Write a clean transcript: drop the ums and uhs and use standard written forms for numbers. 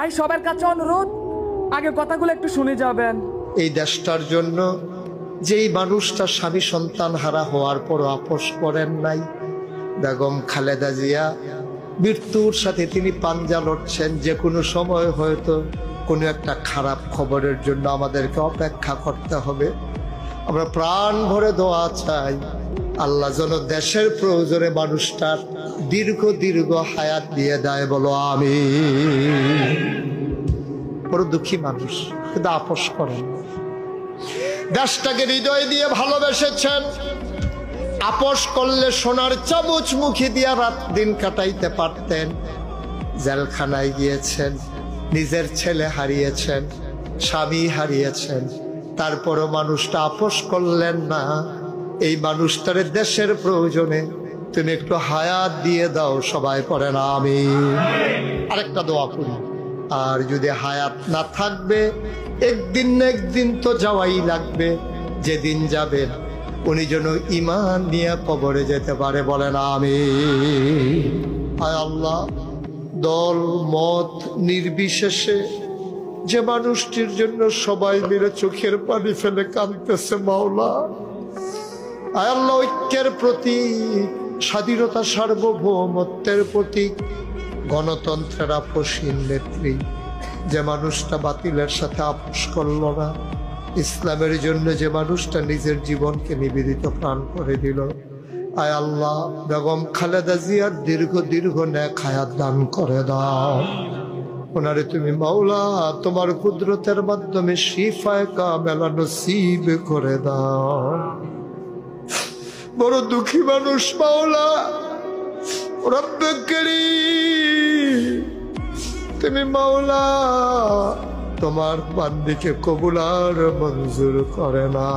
তাই সবার কাছে অনুরোধ, আগে কথাগুলো একটু শুনে যাবেন। এই দেশটার জন্য যেই মানুষটা স্বামী সন্তান হারা হওয়ার পর আপোষ করেন নাই, বেগম খালেদা জিয়া, মৃত্যুর সাথে তিনি পাঞ্জা লড়ছেন। যে কোনো সময় হয়তো কোনো একটা খারাপ খবরের জন্য আমাদেরকে অপেক্ষা করতে হবে। আমরা প্রাণ ভরে দোয়া চাই, আল্লাহ যেন দেশের প্রয়োজনে মানুষটার দীর্ঘ দীর্ঘ হায়াত দিয়ে দেয়, বলো আমিন। বড় দুঃখী মানুষ, কিন্তু আপোষ করেন। দেশটাকে হৃদয় দিয়ে ভালোবেসেছেন। আপোষ করলে সোনার চামচ মুখে দিয়া রাত দিন কাটাইতে পারতেন। জেলখানায় গিয়েছেন, নিজের ছেলে হারিয়েছেন, স্বামী হারিয়েছেন, তারপরও মানুষটা আপোষ করলেন না। এই মানুষটার দেশের প্রয়োজনে তুমি একটু হায়াত দিয়ে দাও, সবাই পড়েন আমিন। আরেকটা দোয়া করি, আর যদি হায়াত না থাকবে, একদিন না একদিন তো যাওয়াই লাগবে। যেদিন যাবেন উনি যেন ঈমান নিয়ে কবরে যেতে পারে, বলেন আমিন। আয় আল্লাহ, দল মত নির্বিশেষে যে মানুষটির জন্য সবাই মিলে চোখের পানি ফেলে কাঁদতেছে, মাওলা আয় আল্লাহ, ঐক্যের প্রতীক, স্বাধীনতা সার্বভৌমত্বের প্রতীক, গণতন্ত্রের আপোষহীন নেত্রী, যে মানুষটা বাতিলের সাথে আপোষ করল না, ইসলামের জন্য যে মানুষটা নিজের জীবনকে নিবেদিত প্রাণ করে দিল, আয় আল্লাহ, বেগম খালেদা জিয়ার দীর্ঘ দীর্ঘ নেক হায়াত দান করে দাও। ওনারে তুমি মাওলা তোমার কুদরতের মাধ্যমে শিফায়ে কামেলা নসিব করে দাও। বড় দুঃখী মানুষ মাওলা, রব্বে কারীম, তুমি মাওলা তোমার বান্দিকে কবুল আর মঞ্জুর করে না।